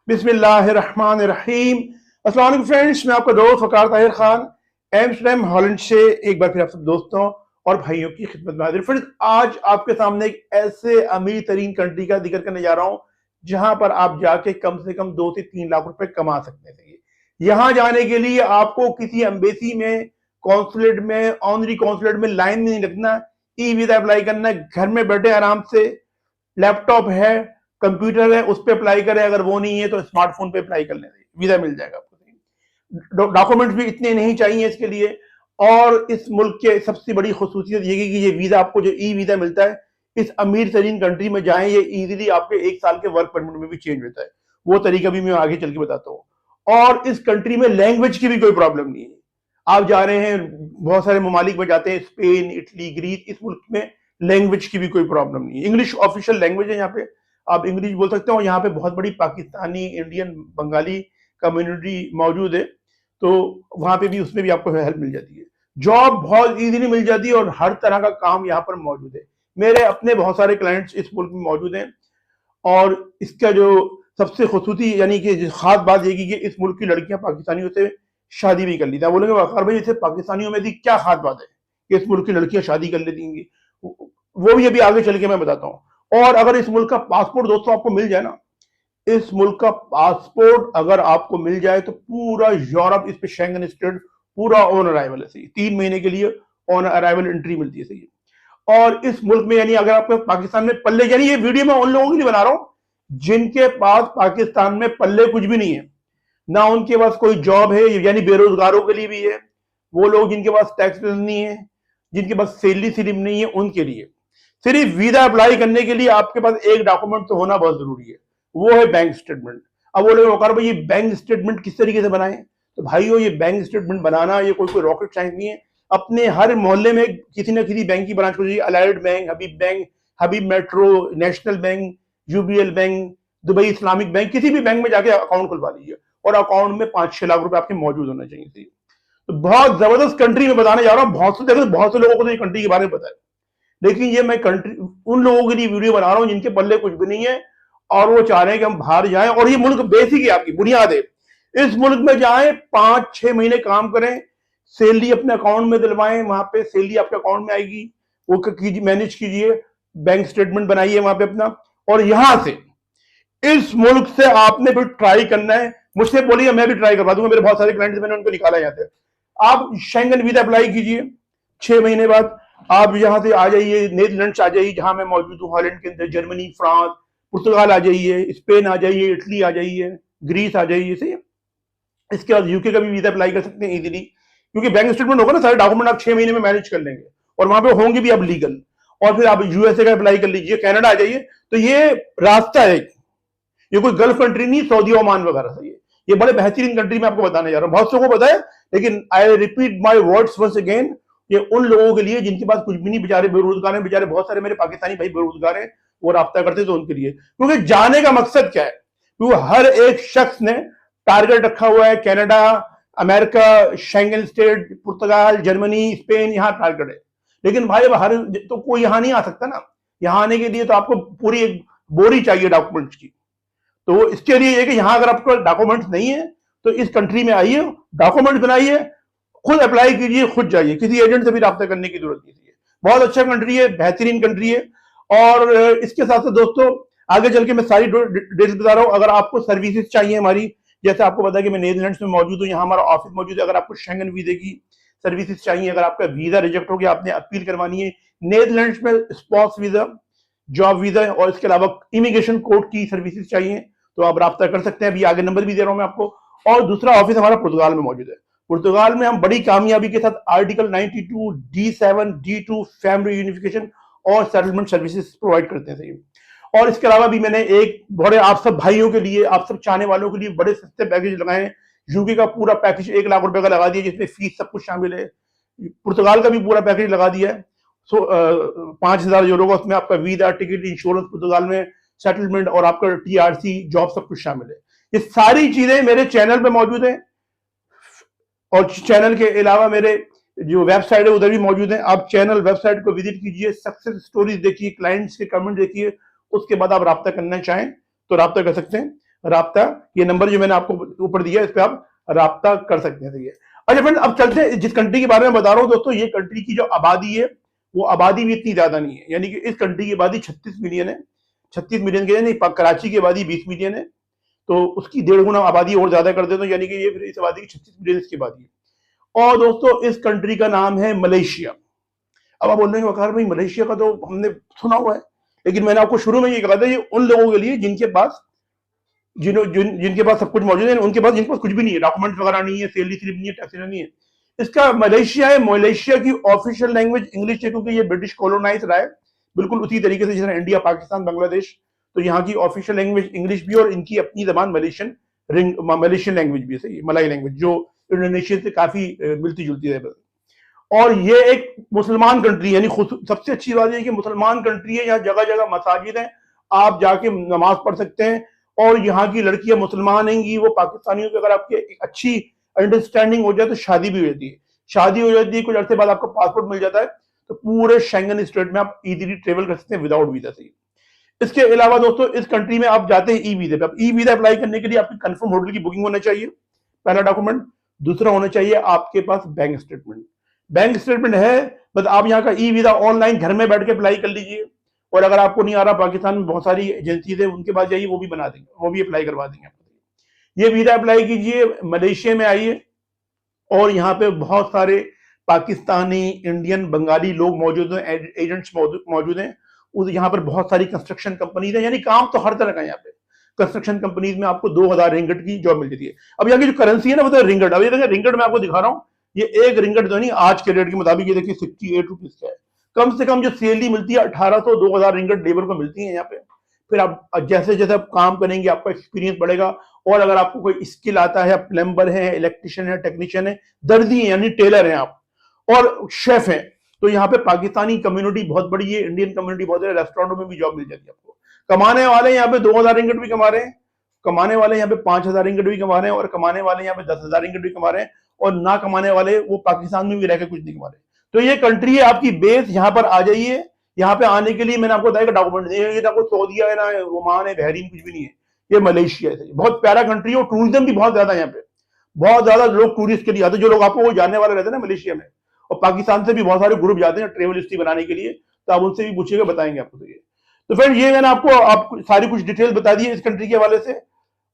बिस्मिल्लाहिर्रहमानिर्रहीम। अस्सलाम वालेकुम फ्रेंड्स, मैं आपका दोस्त वकार ताहिर खान एम्स्टरडम हॉलैंड से एक बार फिर आप सब दोस्तों और भाइयों की खिदमत में हाजिर। फ्रेंड्स, आज आपके सामने एक ऐसे अमीर तरीन कंट्री का जिक्र करने जा रहा हूं जहां पर आप जाके कम से कम 2 से 3 लाख रुपए कमा सकते हैं। यहां जाने के लिए आपको किसी एम्बेसी में, कॉन्सुलेट में, ऑनरी कॉन्सुलेट में लाइन में नहीं लगना। ई वीजा अप्लाई करना है, घर में बैठे आराम से, लैपटॉप है, कंप्यूटर है, उस पर अप्लाई करें। अगर वो नहीं है तो स्मार्टफोन पे अप्लाई कर लें, वीजा मिल जाएगा आपको। डॉक्यूमेंट्स भी इतने नहीं चाहिए इसके लिए। और इस मुल्क के सबसे बड़ी खसूसियत ये है कि ये वीजा आपको जो ई वीजा मिलता है, इस अमीर तरीन कंट्री में जाएं, ये इजीली आपके 1 साल के वर्क परमिट में भी चेंज होता है। वो तरीका भी मैं आगे चल के बताता हूँ। और इस कंट्री में लैंग्वेज की भी कोई प्रॉब्लम नहीं है। आप जा रहे हैं, बहुत सारे ममालिक में जाते हैं, स्पेन, इटली, ग्रीस, इस मुल्क में लैंग्वेज की भी कोई प्रॉब्लम नहीं है। इंग्लिश ऑफिशियल लैंग्वेज है यहाँ पे, आप इंग्लिश बोल सकते हो। यहाँ पे बहुत बड़ी पाकिस्तानी, इंडियन, बंगाली कम्युनिटी मौजूद है, तो वहां पे भी, उसमें भी आपको हेल्प मिल जाती है। जॉब बहुत इजीली मिल जाती है और हर तरह का काम यहाँ पर मौजूद है। मेरे अपने बहुत सारे क्लाइंट्स इस मुल्क में मौजूद हैं। और इसका जो सबसे खसूसी यानी कि खास बात यह कि इस मुल्क की लड़कियां पाकिस्तानियों से शादी भी कर लेती हैं। बोलेंगे वकार भाई, इसे पाकिस्तानियों में थी क्या खास बात है कि इस मुल्क की लड़कियां शादी कर लेती हैं? वो भी अभी आगे चल के मैं बताता हूँ। और अगर इस मुल्क का पासपोर्ट दोस्तों आपको मिल जाए ना, इस मुल्क का पासपोर्ट अगर आपको मिल जाए तो पूरा यूरोप इस पे शेंगन स्टेट पूरा ऑन अराइवल है। सही, 3 महीने के लिए ऑन अराइवल एंट्री मिलती है। सही। और इस मुल्क में यानी अगर आपके पाकिस्तान में पल्ले, यानी ये वीडियो मैं उन लोगों के लिए बना रहा हूं जिनके पास पाकिस्तान में पल्ले कुछ भी नहीं है, ना उनके पास कोई जॉब है, यानी बेरोजगारों के लिए भी है, वो लोग जिनके पास टैक्स नहीं है, जिनके पास सैलरी स्लिप नहीं है, उनके लिए। सिर्फ वीजा अप्लाई करने के लिए आपके पास एक डॉक्यूमेंट तो होना बहुत जरूरी है, वो है बैंक स्टेटमेंट। अब वो लोग भाई ये बैंक स्टेटमेंट किस तरीके से बनाएं? तो भाइयों, ये बैंक स्टेटमेंट बनाना ये कोई रॉकेट साइंस नहीं है। अपने हर मोहल्ले में किसी न किसी बैंक की ब्रांच खुली, Allied Bank, Habib Metro, National Bank, UBL Bank, Dubai Islamic Bank, किसी भी बैंक में जाके अकाउंट खुलवा लीजिए और अकाउंट में 5-6 लाख रुपए आपके मौजूद होना चाहिए। तो बहुत जबरदस्त कंट्री में बताने जा रहा हूँ। बहुत से लोगों को तो ये कंट्री के बारे में पता है, लेकिन ये मैं कंट्री उन लोगों के लिए वीडियो बना रहा हूं जिनके पल्ले कुछ भी नहीं है और वो चाह रहे हैं कि हम बाहर जाएं। और ये मुल्क बेसिक है, आपकी बुनियाद है। इस मुल्क में जाएं, 5-6 महीने काम करें, सैलरी अपने अकाउंट में दिलवाएं, वहां पे सैलरी आपके अकाउंट में आएगी, वो कीजिए, मैनेज कीजिए, बैंक स्टेटमेंट बनाइए वहां पे अपना। और यहां से, इस मुल्क से आपने फिर ट्राई करना है। मुझसे बोलिए, मैं भी ट्राई करवा दूंगा। मेरे बहुत सारे क्लाइंट्स मैंने उनको निकाला यहाँ से। आप शेंगन वीजा अप्लाई कीजिए, 6 महीने बाद आप यहां से आ जाइए, नीदरलैंड्स आ जाइए जहां मैं मौजूद हूँ, हॉलैंड के अंदर, जर्मनी, फ्रांस, पुर्तगाल आ जाइए, स्पेन आ जाइए, इटली आ जाइए, ग्रीस आ जाइए। सही। इसके बाद यूके का भी वीजा अप्लाई कर सकते हैं इजीली, क्योंकि बैंक स्टेटमेंट होगा ना, सारे डॉक्यूमेंट आप 6 महीने में मैनेज कर लेंगे और वहां पे होंगे भी आप लीगल। और फिर आप यूएसए का अप्लाई कर लीजिए, कनाडा आ जाइए। तो ये रास्ता है, ये कोई गल्फ कंट्री नहीं, सऊदी ओमान वगैरह। सही है, ये बड़े बेहतरीन कंट्री में आपको बताने जा रहा हूँ। बहुत लोगों को पता है, लेकिन I repeat my words once again, ये उन लोगों के लिए जिनके पास कुछ भी नहीं, बेचारे बेरोजगार हैं। बेचारे बहुत सारे मेरे पाकिस्तानी भाई बेरोजगार हैं, वो राब्ता करते तो उनके लिए। क्योंकि जाने का मकसद क्या है? क्योंकि हर एक शख्स ने टारगेट रखा हुआ है, कनाडा, अमेरिका, शेंगन स्टेट, पुर्तगाल, जर्मनी, स्पेन, यहाँ टारगेट है। लेकिन भाई हर तो कोई यहाँ नहीं आ सकता ना। यहाँ आने के लिए तो आपको पूरी एक बोरी चाहिए डॉक्यूमेंट्स की। तो इसके लिए कि यहाँ अगर आपको डॉक्यूमेंट्स नहीं है तो इस कंट्री में आइए, डॉक्यूमेंट बनाइए, खुद अप्लाई कीजिए, खुद जाइए, किसी एजेंट से भी रब्ता करने की जरूरत नहीं है। बहुत अच्छा कंट्री है, बेहतरीन कंट्री है। और इसके साथ साथ दोस्तों, आगे चल के मैं सारी डिटेल्स बता रहा हूँ। अगर आपको सर्विसेज चाहिए हमारी, जैसे आपको पता है कि मैं नीदरलैंड्स में मौजूद हूँ, यहाँ हमारा ऑफिस मौजूद है। अगर आपको शेंगन वीजे की सर्विसेज चाहिए, अगर आपका वीजा रिजेक्ट हो गया, आपने अपील करवानी है, नीदरलैंड्स में स्पाउस वीजा, जॉब वीजा और इसके अलावा इमिग्रेशन कोर्ट की सर्विसेज चाहिए, तो आप रब्ता कर सकते हैं। अभी आगे नंबर भी दे रहा हूं मैं आपको। और दूसरा ऑफिस हमारा पुर्तगाल में मौजूद है। पुर्तगाल में हम बड़ी कामयाबी के साथ article 92, D7, D2 family unification और सेटलमेंट सर्विसेज प्रोवाइड करते हैं। सही। और इसके अलावा भी मैंने एक बड़े आप सब भाइयों के लिए, आप सब चाहने वालों के लिए बड़े सस्ते पैकेज लगाए हैं। यूके का पूरा पैकेज 1 लाख रुपए का लगा दिया, जिसमें फीस सब कुछ शामिल है। पुर्तगाल का भी पूरा पैकेज लगा दिया है, 5,000 यूरो का। उसमें आपका वीजा, टिकट, इंश्योरेंस पुर्तगाल में, सेटलमेंट और आपका टीआरसी, जॉब, सब कुछ शामिल है। ये सारी चीजें मेरे चैनल पे मौजूद है और चैनल के अलावा मेरे जो वेबसाइट है उधर भी मौजूद है। आप चैनल, वेबसाइट को विजिट कीजिए, सक्सेस स्टोरीज देखिए, क्लाइंट्स के कमेंट देखिए, उसके बाद आप रब्ता करना चाहें तो रब्ता कर सकते हैं। राब्ता, ये नंबर जो मैंने आपको ऊपर दिया है इस पर आप राब्ता कर सकते हैं। सही है। अच्छा फ्रेंड, अब चलते हैं जिस कंट्री के बारे में बता रहा हूँ दोस्तों, ये कंट्री की जो आबादी है वो आबादी भी इतनी ज्यादा नहीं है, यानी कि इस कंट्री की आबादी 36 मिलियन है। 36 मिलियन के नहीं, कराची की आबादी 20 मिलियन है, तो उसकी 1.5 गुना आबादी और ज्यादा कर देते हैं, यानी कि ये फिर इस आबादी की 36 मिलियन इसकी आबादी है। और दोस्तों इस कंट्री का नाम है मलेशिया। अब आप बोल रहे हैं वकार भाई मलेशिया का तो हमने सुना हुआ है, लेकिन मैंने आपको शुरू में ये कहा था, ये उन लोगों के लिए जिनके पास जिनके पास सब कुछ मौजूद है, उनके पास जिनके पास कुछ भी नहीं है, डॉक्यूमेंट वगैरह नहीं है, सैलरी स्लिप नहीं है, टैक्स नहीं है। इसका मलेशिया है, मलेशिया की ऑफिशियल लैंग्वेज इंग्लिश है, क्योंकि ये ब्रिटिश कॉलोनाइज रहा है, बिल्कुल उसी तरीके से जैसे इंडिया, पाकिस्तान, बांग्लादेश, तो यहाँ की ऑफिशियल लैंग्वेज इंग्लिश भी और इनकी अपनी जबान मलेशियन लैंग्वेज भी है, सही मलाई लैंग्वेज, जो इंडोनेशिया से काफी मिलती जुलती है। और ये एक मुसलमान कंट्री, यानी सबसे अच्छी बात है कि मुसलमान कंट्री है, यहाँ जगह जगह मसाजिद हैं, आप जाके नमाज पढ़ सकते हैं। और यहाँ की लड़कियां मुसलमान हैं, वो पाकिस्तानियों की अगर आपकी एक अच्छी अंडरस्टैंडिंग हो जाए तो शादी भी हो जाती है। शादी हो जाती है, कुछ अर्से बाद आपको पासपोर्ट मिल जाता है, तो पूरे शेंगन स्टेट में आप इजीली ट्रेवल कर सकते हैं विदाउट वीजा से। इसके अलावा दोस्तों इस कंट्री में आप जाते हैं ई वीजा पे। अब ई वीजा अप्लाई करने के लिए आपकी कंफर्म होटल की बुकिंग होना चाहिए, पहला डॉक्यूमेंट। दूसरा होना चाहिए आपके पास बैंक स्टेटमेंट। बैंक स्टेटमेंट है, बस आप यहाँ का ई वीजा ऑनलाइन घर में बैठ के अप्लाई कर लीजिए। और अगर आपको नहीं आ रहा, पाकिस्तान में बहुत सारी एजेंसीज है, उनके पास जाइए, वो भी बना देंगे, वो भी अप्लाई करवा देंगे आपको। ये वीजा अप्लाई कीजिए, मलेशिया में आइए, और यहाँ पे बहुत सारे पाकिस्तानी, इंडियन, बंगाली लोग मौजूद हैं, एजेंट्स मौजूद हैं। यहाँ पर बहुत सारी कंस्ट्रक्शन कंपनीज है, यानी काम तो हर तरह का यहाँ पे। कंस्ट्रक्शन कंपनीज में आपको 2000 रिंगट की जॉब मिल जाती है। अब यहाँ की जो करेंसी है ना, वो तो रिंगट। अब ये देखिए रिंगट मैं आपको दिखा रहा हूँ, ये एक रिंगट तो नहीं, आज के रेट के मुताबिक ये देखिए 68 रुपीज का है। कम से कम जो सैलरी मिलती है 1800-2000 रिंगट लेबर को मिलती है यहाँ पे। फिर आप जैसे जैसे आप काम करेंगे आपका एक्सपीरियंस बढ़ेगा, और अगर आपको कोई स्किल आता है, प्लम्बर है, इलेक्ट्रिशियन है, टेक्नीशियन है, दर्जी है यानी टेलर है आप, और शेफ है, तो यहाँ पे पाकिस्तानी कम्युनिटी बहुत बड़ी है, इंडियन कम्युनिटी बहुत है, रेस्टोरेंटों में भी जॉब मिल जाती है आपको। कमाने वाले यहाँ पे 2000 रिंगट भी कमा रहे हैं, कमाने वाले यहाँ पे 5000 रिंगट भी कमा रहे हैं, और कमाने वाले यहाँ पे 10,000 रिंगट भी कमा रहे हैं, और ना कमाने वाले वो पाकिस्तान में भी रहकर कुछ नहीं कमा रहे। तो ये कंट्री है आपकी बेस, यहाँ पर आ जाइए। यहाँ पे आने के लिए मैंने आपको बताया डॉक्यूमेंट नहीं है, ये ना कोई सऊदीया है, ना ओमान है, बहरीन, कुछ भी नहीं है, ये मलेशिया है। बहुत प्यारा कंट्री है, और टूरिज्म भी बहुत ज्यादा है यहाँ पे, बहुत ज्यादा लोग टूरिस्ट के लिए आते हैं, जो लोग आपको वो जानने वाले रहते हैं ना मलेशिया में। और पाकिस्तान से भी बहुत सारे ग्रुप जाते हैं ट्रेवल हिस्ट्री बनाने के लिए, तो आप उनसे भी पूछिएगा, बताएंगे आपको। तो फ्रेंड ये मैंने आपको सारी कुछ डिटेल बता दी है इस कंट्री के हवाले से,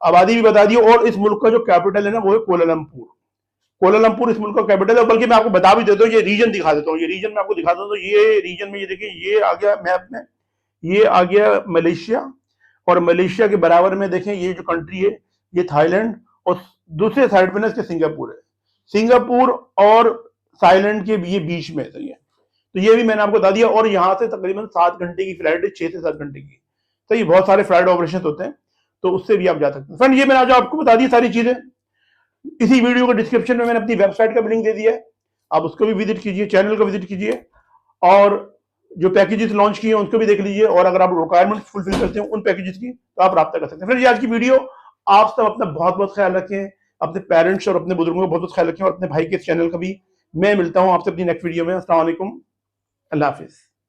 आबादी भी बता दी, और इस मुल्क का जो कैपिटल है ना वो है कोलालमपुर। कोलालमपुर इस मुल्क का कैपिटल है। बल्कि मैं आपको बता भी देता हूँ, ये रीजन दिखा देता हूँ, ये रीजन मैं आपको दिखाता हूँ। तो ये रीजन में ये देखिए, ये आ गया मैप में, ये आ गया मलेशिया, और मलेशिया के बराबर में देखें ये जो कंट्री है ये थाईलैंड, और दूसरे साइड पे ना इसके सिंगापुर है। सिंगापुर और थाईलैंड के ये बीच में है ये। तो ये भी मैंने आपको बता दिया, और यहाँ से तकरीबन 7 घंटे की फ्लाइट है, 6 से 7 घंटे की। तो ये बहुत सारे फ्लाइट ऑपरेशन होते हैं, तो उससे भी आप जा सकते हैं। फ्रेंड ये मैंने आज आपको बता दी सारी चीजें। इसी वीडियो के डिस्क्रिप्शन में मैंने अपनी वेबसाइट का भी लिंक दे दिया है, आप उसको भी विजिट कीजिए, चैनल को विजिट कीजिए, और जो पैकेजेस लॉन्च किए हैं उनको भी देख लीजिए, और अगर आप रिक्वायरमेंट फुलफिल करते हैं उन पैकेजेस की, तो आप राब्ता कर सकते हैं। फ्रेंड ये आज की वीडियो, आप सब अपना बहुत बहुत ख्याल रखें, अपने पेरेंट्स और अपने बुजुर्गों का बहुत बहुत ख्याल रखें, और अपने भाई के चैनल का भी। मैं मिलता हूं आपसे अपनी नेक्स्ट वीडियो में। अस्सलाम वालेकुम, अल्लाह हाफिज।